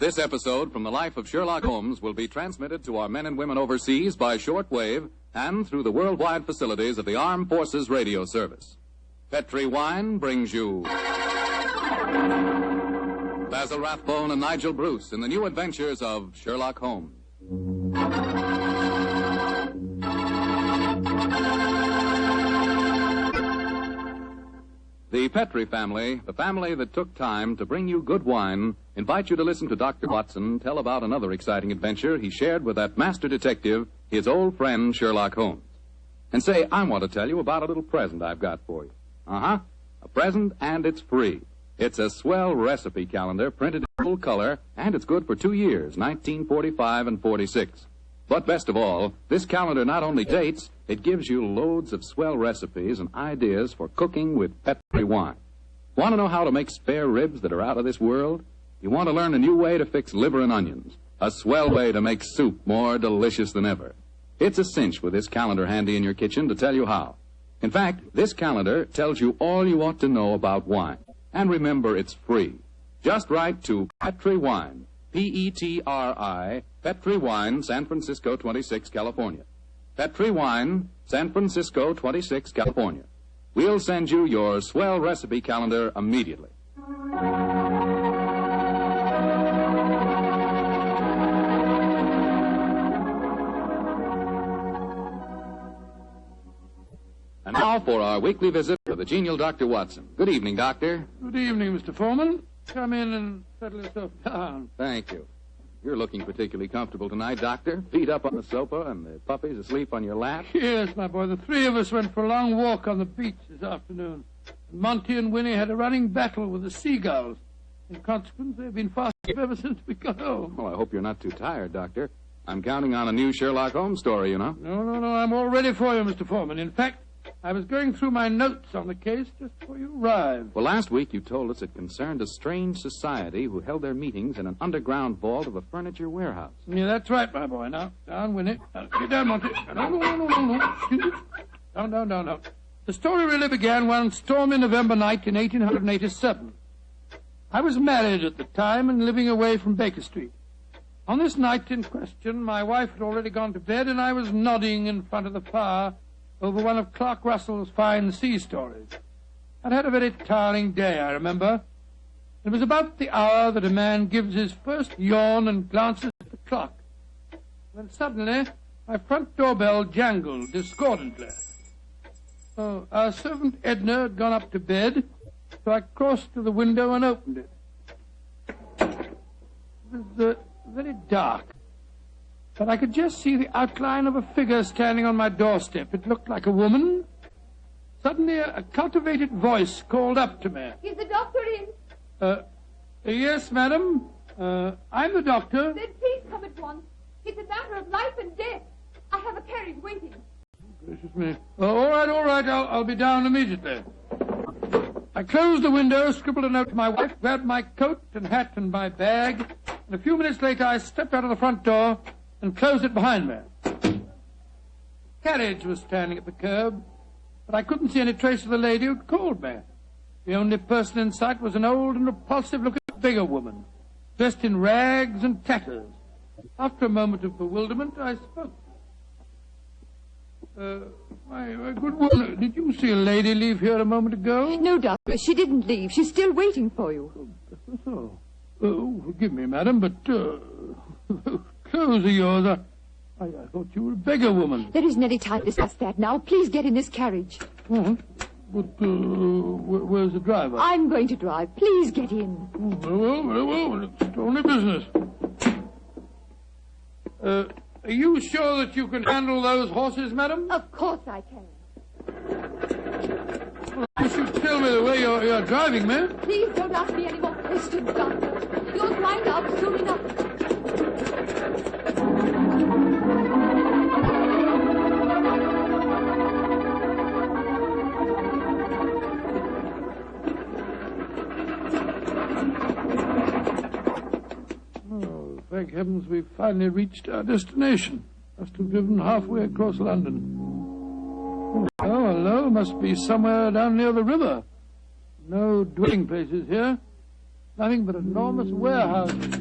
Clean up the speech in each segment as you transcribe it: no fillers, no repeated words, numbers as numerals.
This episode from the life of Sherlock Holmes will be transmitted to our men and women overseas by shortwave and through the worldwide facilities of the Armed Forces Radio Service. Petri Wine brings you Basil Rathbone and Nigel Bruce in the new adventures of Sherlock Holmes. The Petri family, the family that took time to bring you good wine, invite you to listen to Dr. Watson tell about another exciting adventure he shared with that master detective, his old friend Sherlock Holmes. And say, I want to tell you about a little present I've got for you. A present, and it's free. It's a swell recipe calendar printed in full color, and it's good for 2 years, 1945 and 46. But best of all, this calendar not only dates, it gives you loads of swell recipes and ideas for cooking with Petri wine. Want to know how to make spare ribs that are out of this world? You want to learn a new way to fix liver and onions, a swell way to make soup more delicious than ever. It's a cinch with this calendar handy in your kitchen to tell you how. In fact, this calendar tells you all you ought to know about wine. And remember, it's free. Just write to Petri Wine, P-E-T-R-I, Petri Wine, San Francisco 26, California. Petri Wine, San Francisco 26, California. We'll send you your swell recipe calendar immediately. And now for our weekly visit to the genial Dr. Watson. Good evening, Doctor. Good evening, Mr. Foreman. Come in and settle yourself down. Thank you. You're looking particularly comfortable tonight, Doctor. Feet up on the sofa and the puppies asleep on your lap. Yes, my boy. The three of us went for a long walk on the beach this afternoon. Monty and Winnie had a running battle with the seagulls. In consequence, they've been fast asleep ever since we got home. Well, I hope you're not too tired, Doctor. I'm counting on a new Sherlock Holmes story, you know. No. I'm all ready for you, Mr. Foreman. In fact, I was going through my notes on the case just before you arrived. Well, last week you told us it concerned a strange society who held their meetings in an underground vault of a furniture warehouse. Yeah, that's right, my boy. Now, down, Winnie. Get down, Monty. No. Excuse me. Down. The story really began one stormy November night in 1887. I was married at the time and living away from Baker Street. On this night in question, my wife had already gone to bed, and I was nodding in front of the fire over one of Clark Russell's fine sea stories. I'd had a very tiring day, I remember. It was about the hour that a man gives his first yawn and glances at the clock, when suddenly my front doorbell jangled discordantly. Our servant Edna had gone up to bed, so I crossed to the window and opened it. It was very dark, but I could just see the outline of a figure standing on my doorstep. It looked like a woman. Suddenly, a cultivated voice called up to me. Is the doctor in? Yes, madam. I'm the doctor. Then please come at once. It's a matter of life and death. I have a carriage waiting. Gracious me. All right. I'll be down immediately. I closed the window, scribbled a note to my wife, grabbed my coat and hat and my bag, and a few minutes later I stepped out of the front door and closed it behind me. The carriage was standing at the curb, but I couldn't see any trace of the lady who'd called me. The only person in sight was an old and repulsive-looking beggar woman, dressed in rags and tatters. After a moment of bewilderment, I spoke. My good woman, did you see a lady leave here a moment ago? No, Doctor, she didn't leave. She's still waiting for you. Forgive me, madam, but clothes of yours, I thought you were a beggar woman. There isn't any time to discuss that now. Please get in this carriage. But where's the driver? I'm going to drive. Please get in. Very well. It's only business. Are you sure that you can handle those horses, madam? Of course I can. Well, you should tell me the way you're driving, ma'am. Please don't ask me any more questions, Doctor. You'll find out soon enough. Thank heavens we've finally reached our destination. Must have driven halfway across London. Oh, hello. Must be somewhere down near the river. No dwelling places here. Nothing but enormous warehouses.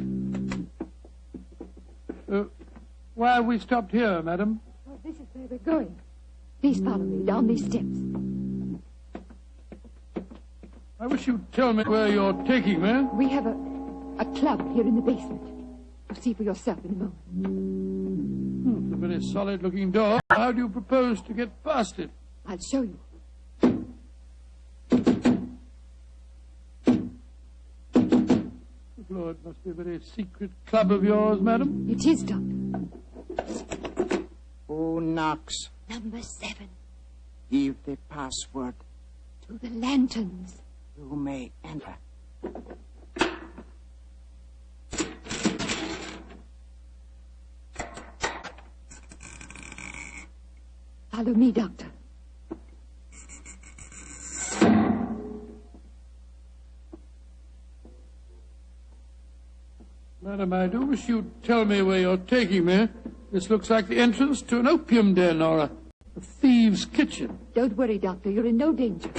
Why have we stopped here, madam? Well, this is where we're going. Please follow me down these steps. I wish you'd tell me where you're taking me. We have a club here in the basement. You'll see for yourself in a moment. It's a very solid-looking door. How do you propose to get past it? I'll show you. Lord, it must be a very secret club of yours, madam. It is, Doctor. Who knocks? Number 7. Give the password. To the lanterns. You may enter. Follow me, Doctor. Madam, I do wish you'd tell me where you're taking me. This looks like the entrance to an opium den or a thieves' kitchen. Don't worry, Doctor. You're in no danger.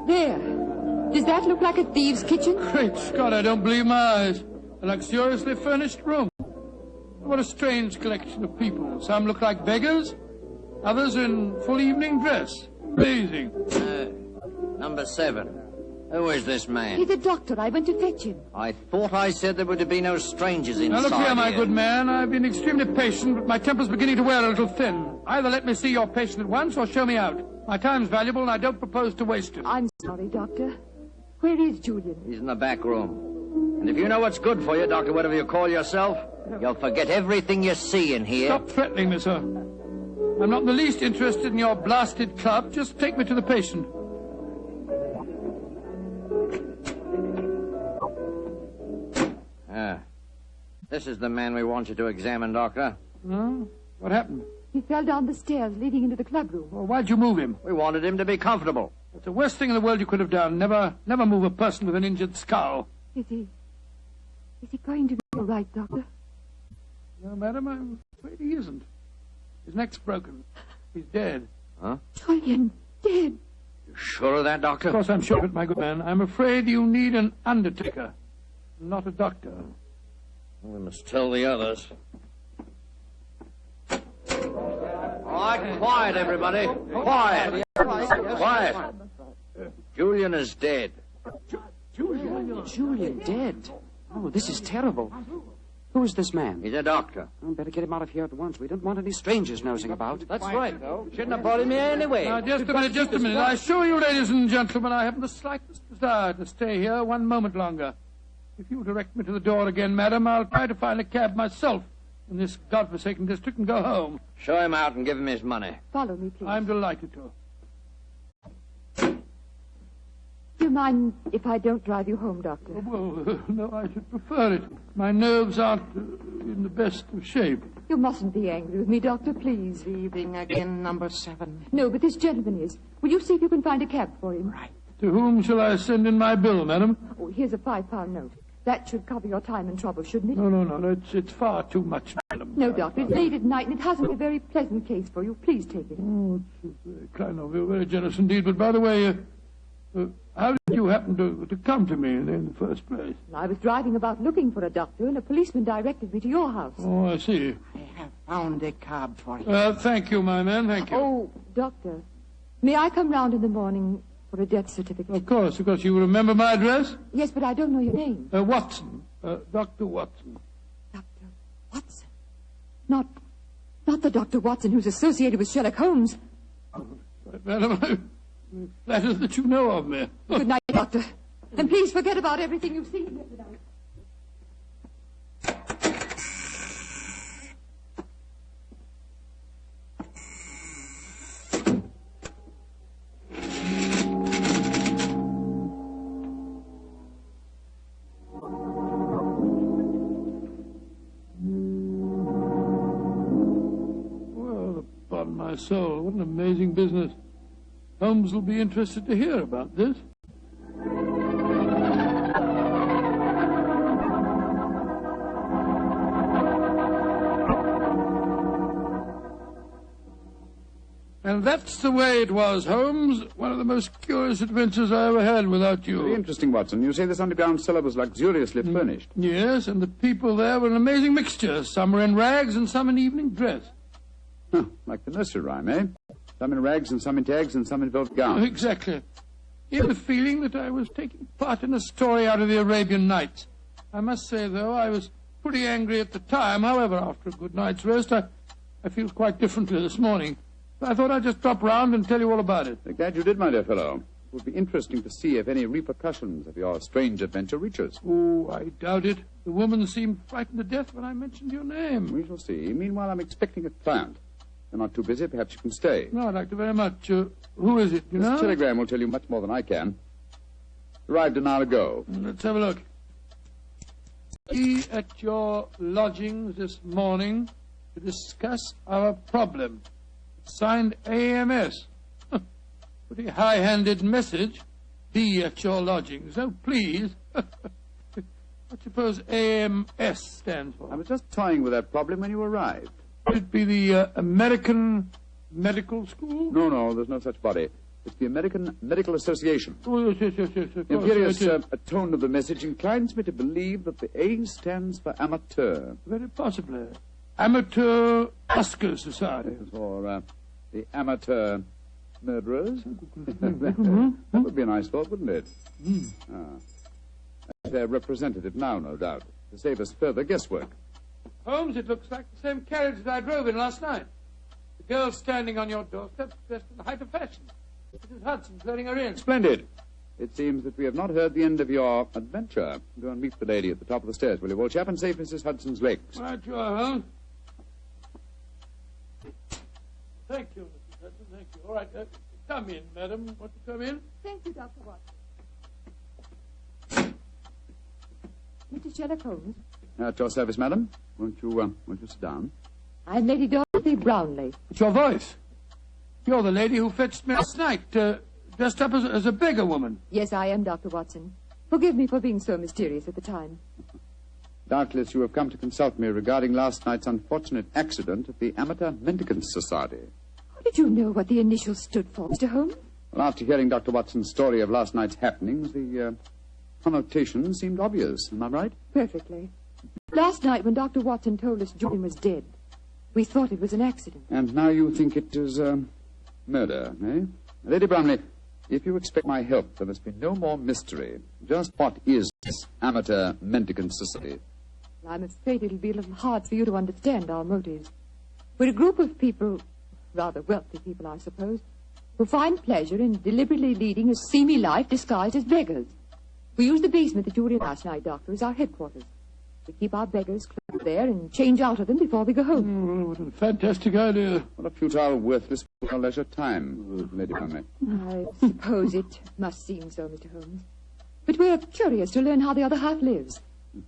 There. Does that look like a thieves' kitchen? Great Scott, I don't believe my eyes. A luxuriously furnished room. What a strange collection of people. Some look like beggars. Others in full evening dress. Amazing. Number 7. Who is this man? He's a doctor. I went to fetch him. I thought I said there were to be no strangers inside. Now look here, my good man. I've been extremely patient, but my temper's beginning to wear a little thin. Either let me see your patient at once or show me out. My time's valuable and I don't propose to waste it. I'm sorry, Doctor. Where is Julian? He's in the back room. And if you know what's good for you, Doctor, whatever you call yourself, you'll forget everything you see in here. Stop threatening me, sir. I'm not in the least interested in your blasted club. Just take me to the patient. This is the man we want you to examine, Doctor. Huh? What happened? He fell down the stairs leading into the club room. Well, why'd you move him? We wanted him to be comfortable. It's the worst thing in the world you could have done. Never move a person with an injured skull. Is he going to be all right, Doctor? No, madam, I'm afraid he isn't. His neck's broken. He's dead. Huh? Julian, dead. You sure of that, Doctor? Of course I'm sure of it, my good man. I'm afraid you need an undertaker, not a doctor. We must tell the others. All right, quiet, everybody. Quiet. Quiet. Julian is dead. Julian dead? Oh, this is terrible. Who is this man? He's a doctor. I'd better get him out of here at once. We don't want any strangers nosing about. That's right, though. Shouldn't have brought him here anyway. Now, just a minute. I assure you, ladies and gentlemen, I haven't the slightest desire to stay here one moment longer. If you direct me to the door again, madam, I'll try to find a cab myself in this godforsaken district and go home. Show him out and give him his money. Follow me, please. I'm delighted to. Do you mind if I don't drive you home, Doctor? Well, no, I should prefer it. My nerves aren't in the best of shape. You mustn't be angry with me, Doctor, please. Leaving again, number 7. No, but this gentleman is. Will you see if you can find a cab for him? Right. To whom shall I send in my bill, madam? Oh, here's a £5 note. That should cover your time and trouble, shouldn't it? No, it's far too much, madam. No, Doctor, it's late at night and it hasn't a very pleasant case for you. Please take it. Oh, it's very kind of you, very generous indeed. But by the way, how did you happen to come to me in the first place? I was driving about looking for a doctor and a policeman directed me to your house. Oh, I see. I have found a cab for you. Thank you, my man, thank you. Oh, Doctor, may I come round in the morning for a death certificate? Of course. You remember my address? Yes, but I don't know your name. Watson. Dr. Watson. Dr. Watson? Not the Dr. Watson who's associated with Sherlock Holmes. Madam, I'm flattered that you know of me. Good night, Doctor. And please forget about everything you've seen here tonight. My soul, what an amazing business. Holmes will be interested to hear about this. Well, And that's the way it was, Holmes. One of the most curious adventures I ever had without you. Very interesting, Watson. You say this underground cellar was luxuriously furnished. Yes, and the people there were an amazing mixture. Some were in rags and some in evening dress. Huh, like the nursery rhyme, eh? Some in rags and some in tags and some in velvet gowns. Exactly. You had the feeling that I was taking part in a story out of the Arabian Nights. I must say, though, I was pretty angry at the time. However, after a good night's rest, I feel quite differently this morning. I thought I'd just drop round and tell you all about it. Glad you did, my dear fellow. It would be interesting to see if any repercussions of your strange adventure reach us. Oh, I doubt it. The woman seemed frightened to death when I mentioned your name. We shall see. Meanwhile, I'm expecting a client. You're not too busy. Perhaps you can stay. No, I'd like to very much. Who is it, you know? This telegram will tell you much more than I can. Arrived an hour ago. Let's have a look. Be at your lodgings this morning to discuss our problem. Signed AMS. Pretty high-handed message. Be at your lodgings. Oh, please. What suppose AMS stands for? I was just toying with that problem when you arrived. Would it be the American Medical School? No, there's no such body. It's the American Medical Association. Oh, yes. The imperious tone of the message inclines me to believe that the A stands for amateur. Very possibly. Amateur Oscar Society. Or the amateur murderers. That would be a nice thought, wouldn't it? Their representative now, no doubt, to save us further guesswork. Holmes, it looks like the same carriage that I drove in last night. The girl standing on your doorstep, dressed in the height of fashion. Mrs. Hudson's letting her in. Splendid. It seems that we have not heard the end of your adventure. Go and meet the lady at the top of the stairs, will you, old chap, and save Mrs. Hudson's legs. Right, you are, Holmes. Thank you, Mrs. Hudson, thank you. All right, come in, madam. Want to come in? Thank you, Dr. Watson. Mr. Sherlock Holmes. At your service, madam. Won't you sit down? I'm Lady Dorothy Brownlee. It's your voice. You're the lady who fetched me last night, dressed up as a beggar woman. Yes, I am, Dr. Watson. Forgive me for being so mysterious at the time. Doubtless you have come to consult me regarding last night's unfortunate accident at the Amateur Mendicant Society. How did you know what the initials stood for, Mr. Holmes? Well, after hearing Dr. Watson's story of last night's happenings, the connotation seemed obvious. Am I right? Perfectly. Last night, when Dr. Watson told us Julian was dead, we thought it was an accident. And now you think it is murder, eh? Lady Brownlee, if you expect my help, there must be no more mystery. Just what is this Amateur Mendicant Society? I'm afraid it'll be a little hard for you to understand our motives. We're a group of people, rather wealthy people, I suppose, who find pleasure in deliberately leading a seamy life disguised as beggars. We use the basement that you were in last night, Doctor, as our headquarters. We keep our beggars clothed there and change out of them before we go home. Oh, what a fantastic idea. What a futile, worthless, leisure time, Lady Brownlee. I suppose it must seem so, Mr. Holmes. But we're curious to learn how the other half lives.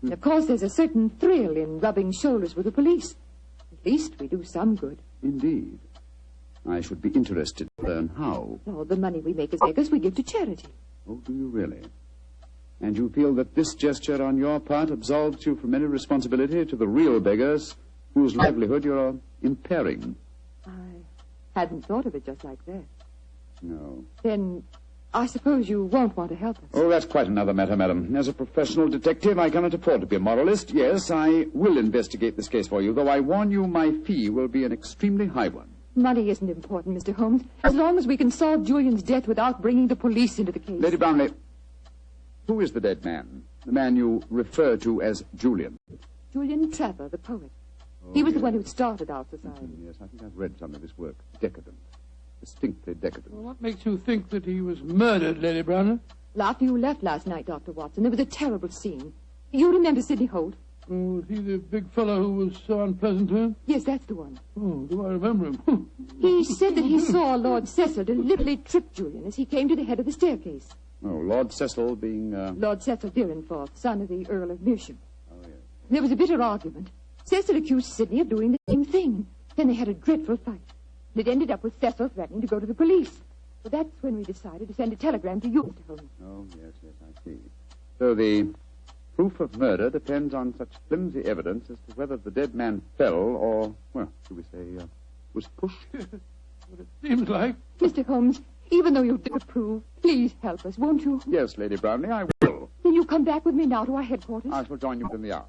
And of course, there's a certain thrill in rubbing shoulders with the police. At least we do some good. Indeed. I should be interested to learn how. All the money we make as beggars we give to charity. Oh, do you really? And you feel that this gesture on your part absolves you from any responsibility to the real beggars whose livelihood you're impairing? I hadn't thought of it just like that. No. Then I suppose you won't want to help us. Oh, that's quite another matter, madam. As a professional detective, I cannot afford to be a moralist. Yes, I will investigate this case for you, though I warn you my fee will be an extremely high one. Money isn't important, Mr. Holmes, as long as we can solve Julian's death without bringing the police into the case. Lady Brownlee, who is the dead man? The man you refer to as Julian? Julian Trevor, the poet. He was the one who started our society. Yes, I think I've read some of his work. Decadent. Distinctly decadent. Well, what makes you think that he was murdered, Lady Brownlee? Well, after you left last night, Dr. Watson, there was a terrible scene. You remember Sidney Holt? Oh, was he the big fellow who was so unpleasant to him? Yes, that's the one. Oh, do I remember him? He said that he saw Lord Cecil deliberately trip Julian as he came to the head of the staircase. Oh, Lord Cecil being... Lord Cecil Deerenforth, son of the Earl of Meersham. Oh, yes. There was a bitter argument. Cecil accused Sidney of doing the same thing. Then they had a dreadful fight. It ended up with Cecil threatening to go to the police. So that's when we decided to send a telegram to you, Mr. Holmes. Oh, yes, I see. So the proof of murder depends on such flimsy evidence as to whether the dead man fell or, well, should we say, was pushed? what it seems like. Mr. Holmes, even though you disapprove, please help us, won't you? Yes, Lady Brownlee, I will. Then you come back with me now to our headquarters. I shall join you within the hour.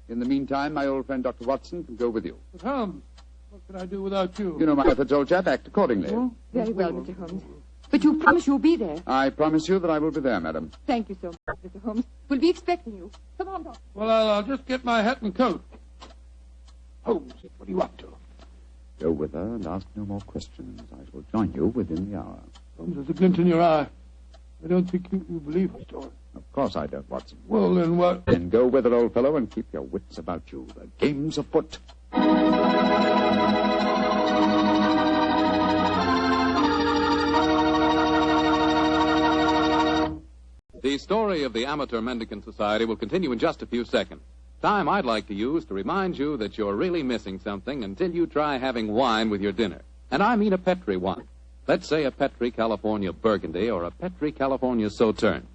In the meantime, my old friend Dr. Watson can go with you. But Holmes, what can I do without you? You know my methods, old chap. Act accordingly. Oh? Very well, Mr. Holmes. But you promise you'll be there. I promise you that I will be there, madam. Thank you so much, Mr. Holmes. We'll be expecting you. Come on, Doctor. Well, I'll just get my hat and coat. Holmes, what are you up to? Go with her and ask no more questions. I shall join you within the hour. Holmes, there's a glint in your eye. I don't think you believe the story. Of course I don't, Watson. Well, then what? Then go with her, old fellow, and keep your wits about you. The game's afoot. The story of the Amateur Mendicant Society will continue in just a few seconds. Time I'd like to use to remind you that you're really missing something until you try having wine with your dinner. And I mean a Petri wine. Let's say a Petri California Burgundy or a Petri California Sauterne.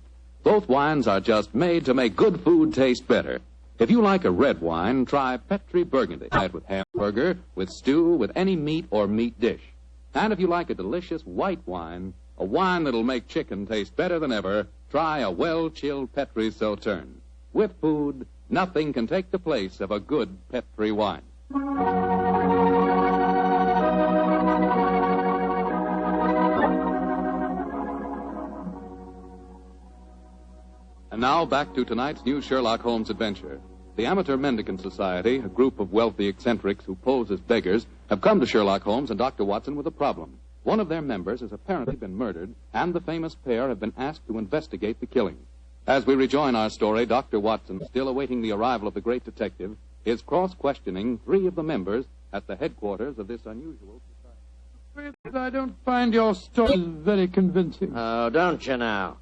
Both wines are just made to make good food taste better. If you like a red wine, try Petri Burgundy. Try it with hamburger, with stew, with any meat or meat dish. And if you like a delicious white wine, a wine that'll make chicken taste better than ever, try a well-chilled Petri Sauterne. With food, nothing can take the place of a good Petri wine. And now back to tonight's new Sherlock Holmes adventure. The Amateur Mendicant Society, a group of wealthy eccentrics who pose as beggars, have come to Sherlock Holmes and Dr. Watson with a problem. One of their members has apparently been murdered, and the famous pair have been asked to investigate the killing. As we rejoin our story, Dr. Watson, still awaiting the arrival of the great detective, is cross-questioning three of the members at the headquarters of this unusual society. I don't find your story very convincing. Oh, don't you now?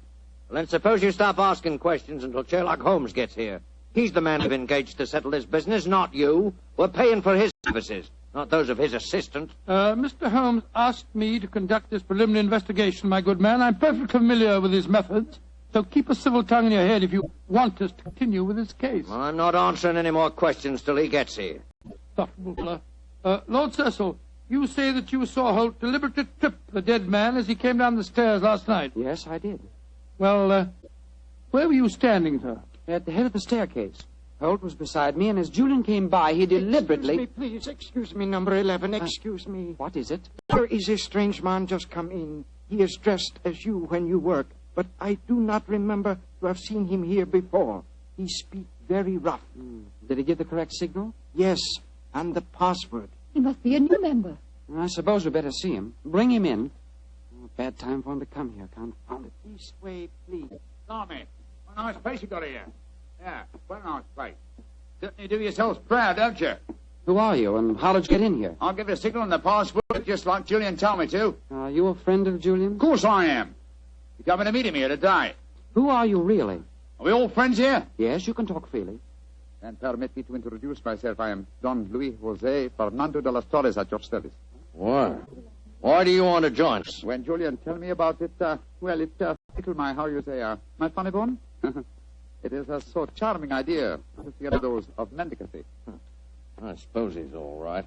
Well, then suppose you stop asking questions until Sherlock Holmes gets here. He's the man we've engaged to settle this business, not you. We're paying for his services, not those of his assistant. Mr. Holmes asked me to conduct this preliminary investigation, my good man. I'm perfectly familiar with his methods. So keep a civil tongue in your head if you want us to continue with this case. Well, I'm not answering any more questions till he gets here. Insufferable fellow. Lord Cecil, you say that you saw Holt deliberately trip the dead man as he came down the stairs last night. Yes, I did. Well, where were you standing, sir? At the head of the staircase. Holt was beside me, and as Julian came by, he deliberately... Excuse me, number 11, excuse me. What is it? There is a strange man just come in. He is dressed as you when you work, but I do not remember to have seen him here before. He speaks very rough. Did he give the correct signal? Yes, and the password. He must be a new member. I suppose we better see him. Bring him in. Oh, bad time for him to come here. Confound it. This way, please. Tommy, what a nice place you got here. Yeah, what a nice place. Certainly do yourselves proud, don't you? Who are you, and how did you get in here? I'll give you a signal on the password, just like Julian told me to. Are you a friend of Julian? Of course I am. You're coming to meet him here today. Who are you, really? Are we all friends here? Yes, you can talk freely. And permit me to introduce myself. I am Don Luis Jose Fernando de las Torres at your service. Why? Why do you want to join us? When Julian tell me about it, it tickled my, my funny bone. It is a so charming idea to get those of mendicancy. I suppose he's all right.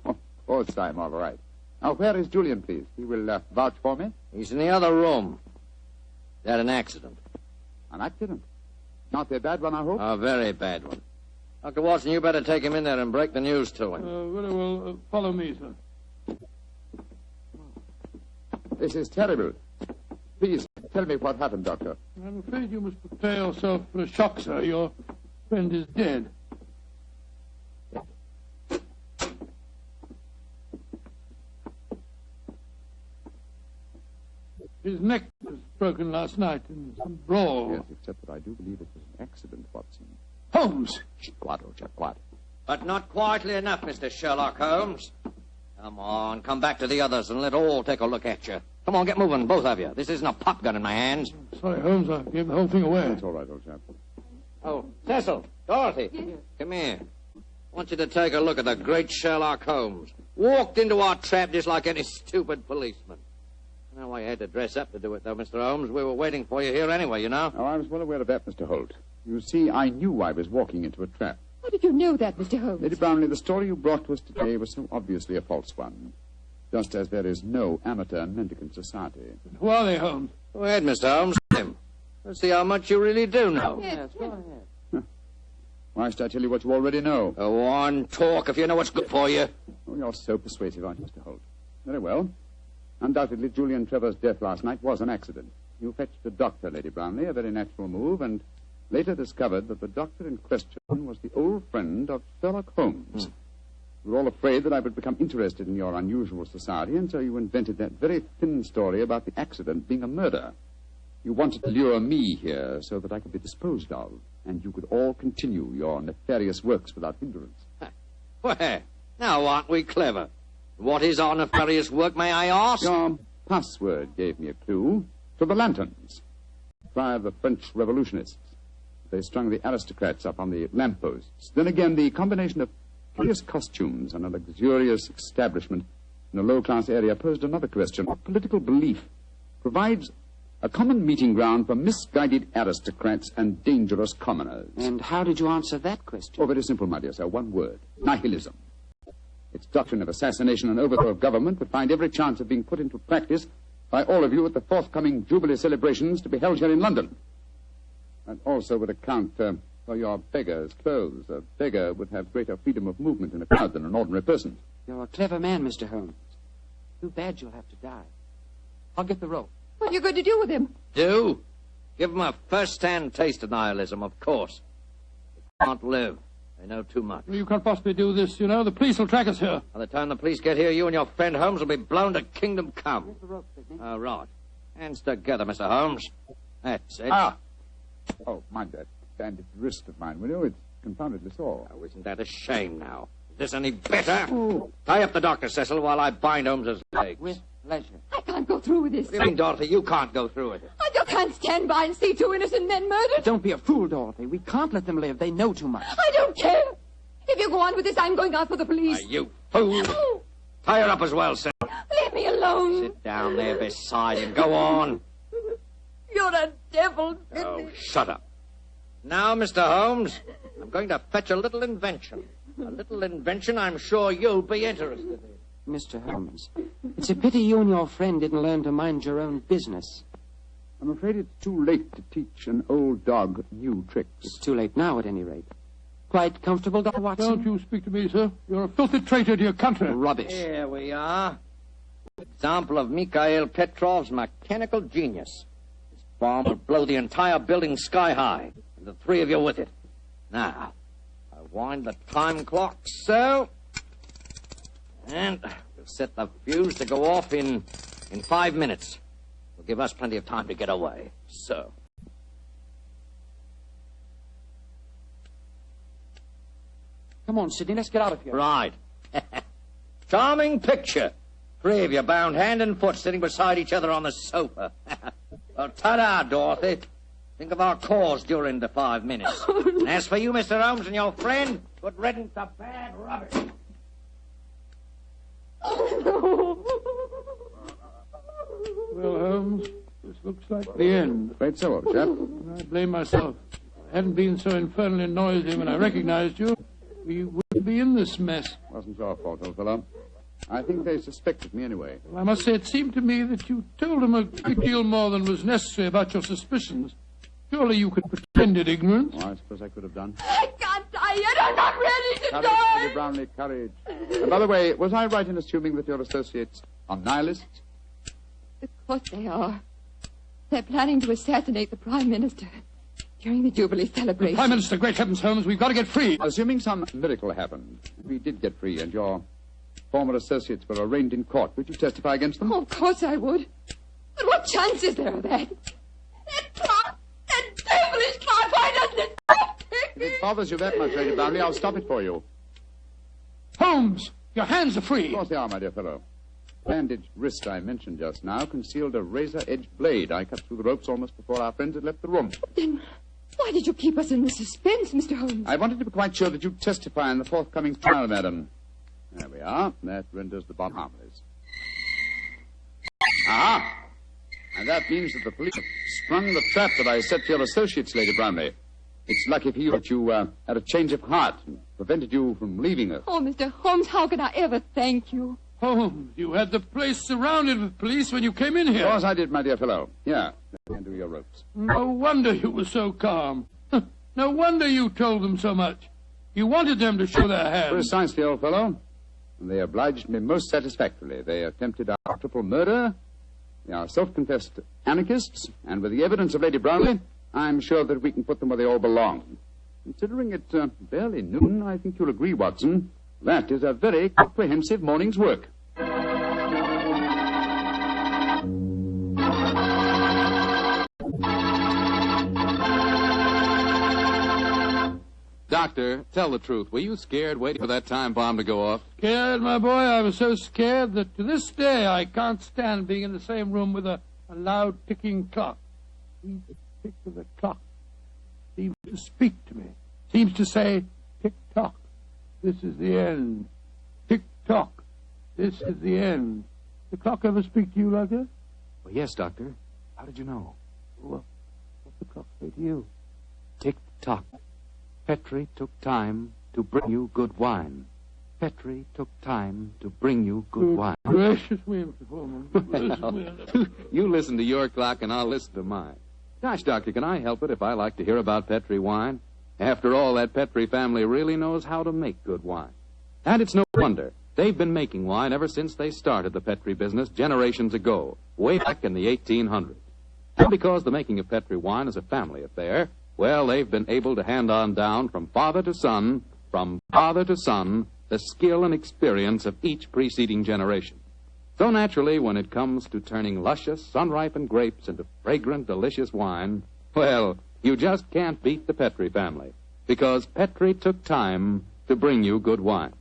Of course I'm all right. Now, where is Julian, please? He will vouch for me. He's in the other room. He had an accident. An accident? Not a bad one, I hope? A very bad one. Dr. Watson, you better take him in there and break the news to him. Very well. Follow me, sir. This is terrible. Please, tell me what happened, Doctor. I'm afraid you must prepare yourself for a shock, sir. Your friend is dead. His neck was broken last night in some brawl. Yes, except that I do believe it was an accident, Watson. Holmes! Quiet, old chap, quiet. But not quietly enough, Mr. Sherlock Holmes. Come on, come back to the others and let all take a look at you. Come on, get moving, both of you. This isn't a pop gun in my hands. Sorry, Holmes, I gave the whole thing away. That's all right, old chap. Oh, Cecil, Dorothy, come here. I want you to take a look at the great Sherlock Holmes. Walked into our trap just like any stupid policeman. I know why you had to dress up to do it, though, Mr. Holmes. We were waiting for you here anyway, you know. Oh, I was well aware of that, Mr. Holt. You see, I knew I was walking into a trap. How did you know that, Mr. Holmes? Lady Brownlee, the story you brought to us today was so obviously a false one. just as there is no amateur mendicant society. Who are they, Holmes? Go ahead, Mr. Holmes. Let's see how much you really do know. Yes, go ahead. Why should I tell you what you already know? Go on, talk if you know what's good for you. Oh, you're so persuasive, aren't you, Mr. Holt? Very well. Undoubtedly, Julian Trevor's death last night was an accident. You fetched a doctor, Lady Brownlee, a very natural move, and later discovered that the doctor in question was the old friend of Sherlock Holmes. You were all afraid that I would become interested in your unusual society, and so you invented that very thin story about the accident being a murder. You wanted to lure me here so that I could be disposed of, and you could all continue your nefarious works without hindrance. Well, now aren't we clever? What is our nefarious work, may I ask? Your password gave me a clue to the lanterns. Prior to the French revolutionists. They strung the aristocrats up on the lampposts. Then again, the combination of curious costumes and a luxurious establishment in a low-class area posed another question. What political belief provides a common meeting ground for misguided aristocrats and dangerous commoners? And how did you answer that question? Oh, very simple, my dear sir. One word. Nihilism. Its doctrine of assassination and overthrow of government would find every chance of being put into practice by all of you at the forthcoming Jubilee celebrations to be held here in London. And also would account for your beggar's clothes. A beggar would have greater freedom of movement in a crowd than an ordinary person. You're a clever man, Mr. Holmes. Too bad you'll have to die. I'll get the rope. What are you going to do with him? Do? Give him a first-hand taste of nihilism, of course. They can't live. They know too much. You can't possibly do this, you know. The police will track us here. By the time the police get here, you and your friend Holmes will be blown to kingdom come. Here's the rope, Sidney. Oh, right. Hands together, Mr. Holmes. That's it. Ah! Oh, mind that bandaged wrist of mine, will you? It's confoundedly sore. Oh, isn't that a shame now? Is this any better? Tie up the doctor, Cecil, while I bind Holmes's legs. With pleasure. I can't go through with this. What do you mean, Dorothy? You can't go through with it. I just can't stand by and see two innocent men murdered. Don't be a fool, Dorothy. We can't let them live. They know too much. I don't care. If you go on with this, I'm going out for the police. Why, you fool. Tie her up as well, Cecil. Leave me alone. Sit down there beside him. Go on. You're a devil. Oh, shut up. Now, Mr. Holmes, I'm going to fetch a little invention. A little invention I'm sure you'll be interested in. Mr. Holmes, it's a pity you and your friend didn't learn to mind your own business. I'm afraid it's too late to teach an old dog new tricks. It's too late now, at any rate. Quite comfortable, Dr. Watson? Don't you speak to me, sir. You're a filthy traitor to your country. Rubbish. Here we are. Example of Mikhail Petrov's mechanical genius. This bomb will blow the entire building sky high, and the three of you with it. Now, I wind the time clock so, and we'll set the fuse to go off in 5 minutes. Will give us plenty of time to get away. So. Come on, Sidney, let's get out of here. Right. Charming picture. Three of you bound hand and foot sitting beside each other on the sofa. Well, ta-da, Dorothy. Think of our cause during the 5 minutes. And as for you, Mr. Holmes, and your friend, good riddance to bad rubbish. Well, Holmes, this looks like the end. Afraid so, old chap. I blame myself. If I hadn't been so infernally noisy when I recognized you, we wouldn't be in this mess. Wasn't your fault, old fellow. I think they suspected me anyway. Well, I must say it seemed to me that you told them a great deal more than was necessary about your suspicions. Surely you could pretended ignorance. Oh, I suppose I could have done. I can't die yet. I'm not ready to Courage, die. Lady Brownlee, courage. And by the way, was I right in assuming that your associates are nihilists? Of course they are. They're planning to assassinate the Prime Minister during the Jubilee celebration. Prime Minister, great heavens, Holmes, we've got to get free. Assuming some miracle happened, we did get free and your former associates were arraigned in court, would you testify against them? Oh, of course I would. But what chance is there of that? That clock, that devilish clock, why doesn't it stop If it bothers you that much, Lady Brownlee, I'll stop it for you. Holmes, your hands are free. Of course they are, my dear fellow. Bandaged wrist I mentioned just now concealed a razor-edged blade. I cut through the ropes almost before our friends had left the room. Then why did you keep us in the suspense, Mr. Holmes? I wanted to be quite sure that you'd testify in the forthcoming trial, madam. There we are. That renders the bomb harmless. Ah! And that means that the police have sprung the trap that I set for your associates, Lady Brownlee. It's lucky for you that you had a change of heart and prevented you from leaving us. Oh, Mr. Holmes, how can I ever thank you? Holmes, you had the place surrounded with police when you came in here. Of course I did, my dear fellow. Here, let me undo your ropes. No wonder you were so calm. No wonder you told them so much. You wanted them to show their hands. Precisely, old fellow. And they obliged me most satisfactorily. They attempted our triple murder. They are self-confessed anarchists. And with the evidence of Lady Brownlee, I'm sure that we can put them where they all belong. Considering it barely noon, I think you'll agree, Watson, that is a very comprehensive morning's work. Doctor, tell the truth. Were you scared waiting for that time bomb to go off? Scared, my boy? I was so scared that to this day I can't stand being in the same room with a loud ticking clock. The tick of the clock seems to speak to me. Seems to say, tick-tock, this is the end. Tick-tock, this is the end. Did the clock ever speak to you like that? Well, yes, Doctor. How did you know? What's the clock say to you? Tick-tock. Petri took time to bring you good wine. Petri took time to bring you good wine. Gracious me, Mr. Foreman. You listen to your clock and I'll listen to mine. Gosh, Doctor, can I help it if I like to hear about Petri wine? After all, that Petri family really knows how to make good wine. And it's no wonder. They've been making wine ever since they started the Petri business generations ago, way back in the 1800s. And because the making of Petri wine is a family affair, well, they've been able to hand on down from father to son, the skill and experience of each preceding generation. So naturally, when it comes to turning luscious, sun-ripened grapes into fragrant, delicious wine, well, you just can't beat the Petri family, because Petri took time to bring you good wine.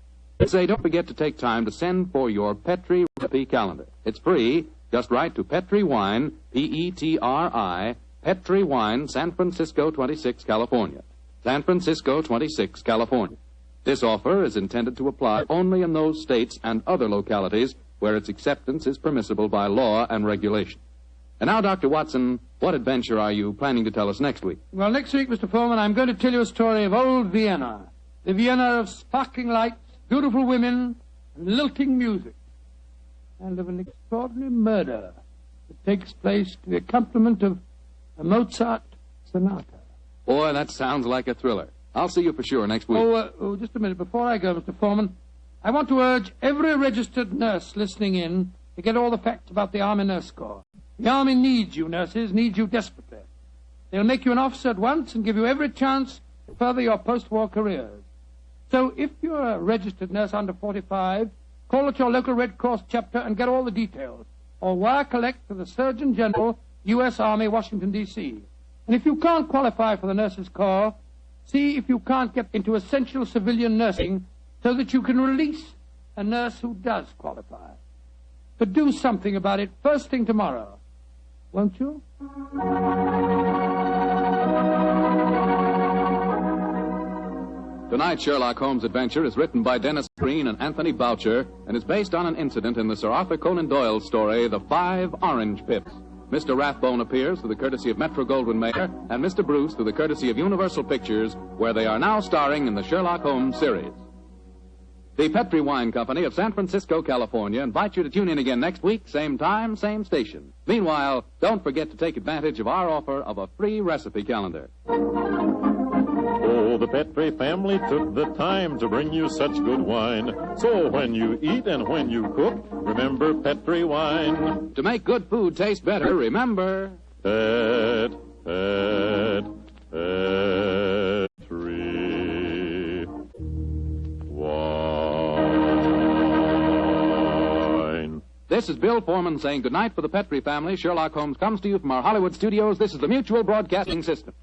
Say, don't forget to take time to send for your Petri recipe calendar. It's free. Just write to Petri Wine, P-E-T-R-I, Petri Wine, San Francisco 26, California. San Francisco 26, California. This offer is intended to apply only in those states and other localities where its acceptance is permissible by law and regulation. And now, Dr. Watson, what adventure are you planning to tell us next week? Well, next week, Mr. Foreman, I'm going to tell you a story of old Vienna. The Vienna of sparkling lights, beautiful women, and lilting music. And of an extraordinary murder that takes place to the accompaniment of a Mozart sonata. Boy, that sounds like a thriller. I'll see you for sure next week. Just a minute. Before I go, Mr. Foreman, I want to urge every registered nurse listening in to get all the facts about the Army Nurse Corps. The Army needs you, nurses, needs you desperately. They'll make you an officer at once and give you every chance to further your post-war careers. So if you're a registered nurse under 45, call at your local Red Cross chapter and get all the details. Or wire collect to the Surgeon General, U.S. Army, Washington, D.C. And if you can't qualify for the Nurses Corps, see if you can't get into essential civilian nursing so that you can release a nurse who does qualify. But do something about it first thing tomorrow, won't you? Tonight's Sherlock Holmes adventure is written by Dennis Green and Anthony Boucher and is based on an incident in the Sir Arthur Conan Doyle story, The 5 Orange Pips. Mr. Rathbone appears through the courtesy of Metro-Goldwyn-Mayer and Mr. Bruce through the courtesy of Universal Pictures, where they are now starring in the Sherlock Holmes series. The Petri Wine Company of San Francisco, California, invites you to tune in again next week, same time, same station. Meanwhile, don't forget to take advantage of our offer of a free recipe calendar. Oh, the Petri family took the time to bring you such good wine. So when you eat and when you cook, remember Petri wine. To make good food taste better, remember... Petri wine. This is Bill Foreman saying goodnight for the Petri family. Sherlock Holmes comes to you from our Hollywood studios. This is the Mutual Broadcasting System.